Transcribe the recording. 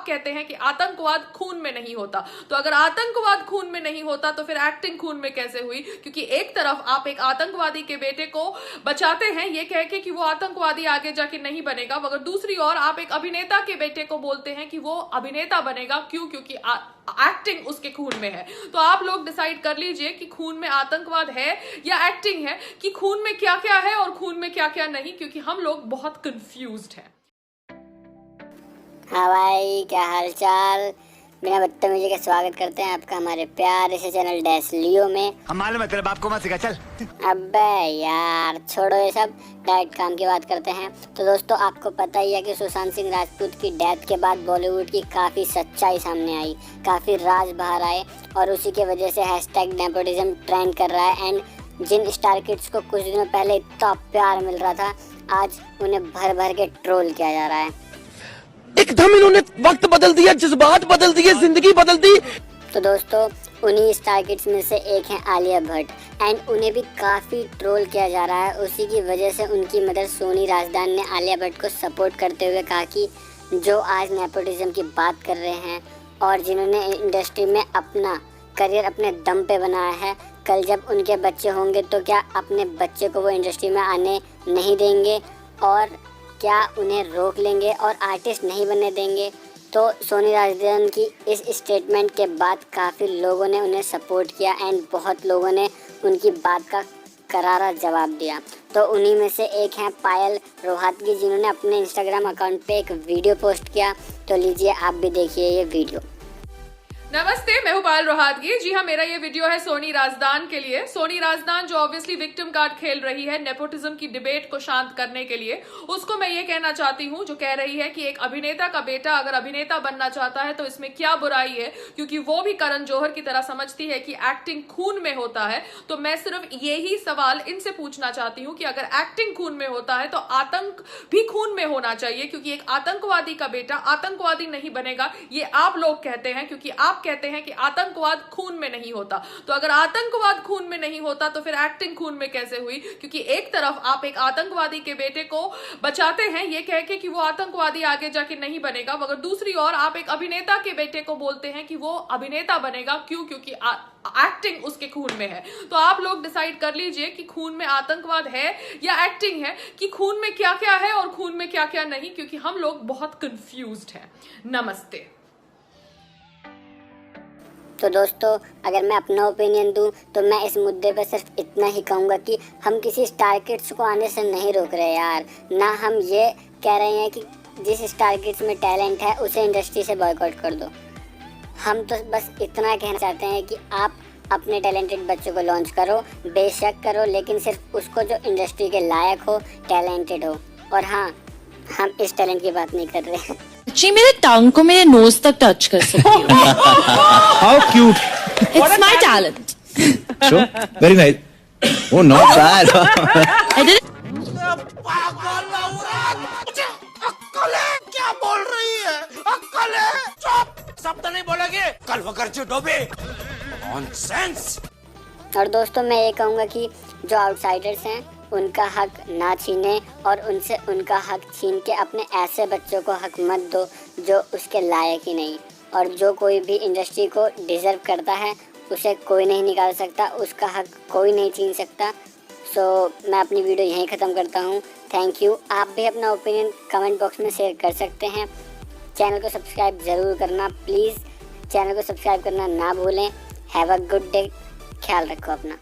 कहते हैं कि आतंकवाद खून में नहीं होता। तो अगर आतंकवाद खून में नहीं होता तो फिर एक्टिंग खून में कैसे हुई? क्योंकि एक तरफ आप एक आतंकवादी के बेटे को बचाते हैं ये कह के कि वो आतंकवादी आगे जाके नहीं बनेगा, मगर दूसरी ओर आप एक अभिनेता के बेटे को बोलते हैं कि वो अभिनेता बनेगा। क्यों? क्योंकि एक्टिंग उसके खून में है। तो आप लोग डिसाइड कर लीजिए कि खून में आतंकवाद है या एक्टिंग है, कि खून में क्या क्या है और खून में क्या क्या नहीं, क्योंकि हम लोग बहुत कंफ्यूज्ड हैं। हाँ भाई, क्या हाल चाल। बिना बदतमीजी के स्वागत करते हैं आपका हमारे प्यारे से चैनल डैश लियो में। हम मालूम है तेरे बाप को मत सिखा, चल। अबे यार छोड़ो ये सब, डायरेक्ट काम की बात करते हैं। तो दोस्तों, आपको पता ही है कि सुशांत सिंह राजपूत की डेथ के बाद बॉलीवुड की काफ़ी सच्चाई सामने आई, काफ़ी राज बाहर आए और उसी की वजह से #नेपोटिज्म ट्रेंड कर रहा है। एंड जिन स्टार किड्स को कुछ दिनों पहले इतना प्यार मिल रहा था, आज उन्हें भर भर के ट्रोल किया जा रहा है। एकदम इन्होंने वक्त बदल दिया, जज्बात बदल दिए, जिंदगी बदल दी। तो दोस्तों, उन्हीं स्टार किड्स में से एक हैं आलिया भट्ट एंड उन्हें भी काफ़ी ट्रोल किया जा रहा है। उसी की वजह से उनकी मदर सोनी राजदान ने आलिया भट्ट को सपोर्ट करते हुए कहा कि जो आज नेपोटिज्म की बात कर रहे हैं और जिन्होंने इंडस्ट्री में अपना करियर अपने दम पे बनाया है, कल जब उनके बच्चे होंगे तो क्या अपने बच्चे को वो इंडस्ट्री में आने नहीं देंगे और क्या उन्हें रोक लेंगे और आर्टिस्ट नहीं बनने देंगे? तो सोनी राजदान की इस स्टेटमेंट के बाद काफ़ी लोगों ने उन्हें सपोर्ट किया एंड बहुत लोगों ने उनकी बात का करारा जवाब दिया। तो उन्हीं में से एक हैं पायल रोहतगी, जिन्होंने अपने इंस्टाग्राम अकाउंट पे एक वीडियो पोस्ट किया। तो लीजिए आप भी देखिए ये वीडियो। नमस्ते, मैं हूं पायल रोहतगी। जी हाँ, मेरा ये वीडियो है सोनी राजदान के लिए। सोनी राजदान जो ऑब्वियसली विक्टिम कार्ड खेल रही है नेपोटिज्म की डिबेट को शांत करने के लिए, उसको मैं ये कहना चाहती हूँ जो कह रही है कि एक अभिनेता का बेटा अगर अभिनेता बनना चाहता है तो इसमें क्या बुराई है, क्योंकि वो भी करण जौहर की तरह समझती है कि एक्टिंग खून में होता है। तो मैं सिर्फ यही सवाल इनसे पूछना चाहती हूँ कि अगर एक्टिंग खून में होता है तो आतंक भी खून में होना चाहिए, क्योंकि एक आतंकवादी का बेटा आतंकवादी नहीं बनेगा ये आप लोग कहते हैं, क्योंकि आप कहते हैं कि आतंकवाद खून में नहीं होता। तो अगर आतंकवाद खून में नहीं होता तो फिर एक्टिंग खून में कैसे हुई? क्योंकि एक तरफ आप एक आतंकवादी के बेटे को बचाते हैं ये कह के कि वो आतंकवादी आगे जाके नहीं बनेगा, मगर दूसरी ओर आप एक अभिनेता के बेटे को बोलते हैं कि वो अभिनेता बनेगा। क्यों? क्योंकि एक्टिंग उसके खून में है। तो आप लोग डिसाइड कर लीजिए कि खून में आतंकवाद है या एक्टिंग है, कि खून में क्या क्या है और खून में क्या क्या नहीं, क्योंकि हम लोग बहुत कंफ्यूज्ड हैं। नमस्ते। तो दोस्तों, अगर मैं अपना ओपिनियन दूं तो मैं इस मुद्दे पे सिर्फ इतना ही कहूँगा कि हम किसी स्टार किड्स को आने से नहीं रोक रहे यार, ना हम ये कह रहे हैं कि जिस स्टार किड्स में टैलेंट है उसे इंडस्ट्री से बॉयकॉट कर दो। हम तो बस इतना कहना चाहते हैं कि आप अपने टैलेंटेड बच्चों को लॉन्च करो, बेशक करो, लेकिन सिर्फ उसको जो इंडस्ट्री के लायक हो, टैलेंटेड हो। और हाँ, हम इस टैलेंट की बात नहीं कर रहे हैं जी मेरे टंग को मेरे नोज तक टच कर सकती हूँ। How cute. It's my talent. Sure. Very nice. Oh, not bad. I did it. अक्कल है? क्या बोल रही है? अक्कल है? चुप, शब्द नहीं बोलेगे, कल वकर डोबे। नॉनसेंस। और दोस्तों, मैं ये कहूँगा कि जो आउटसाइडर्स हैं उनका हक ना छीने और उनसे उनका हक छीन के अपने ऐसे बच्चों को हक मत दो जो उसके लायक ही नहीं। और जो कोई भी इंडस्ट्री को डिज़र्व करता है उसे कोई नहीं निकाल सकता, उसका हक कोई नहीं छीन सकता। सो मैं अपनी वीडियो यहीं ख़त्म करता हूँ। Thank you. आप भी अपना ओपिनियन कमेंट बॉक्स में शेयर कर सकते हैं। चैनल को सब्सक्राइब ज़रूर करना, प्लीज़ चैनल को सब्सक्राइब करना ना भूलें। Have a good day. ख्याल रखो अपना।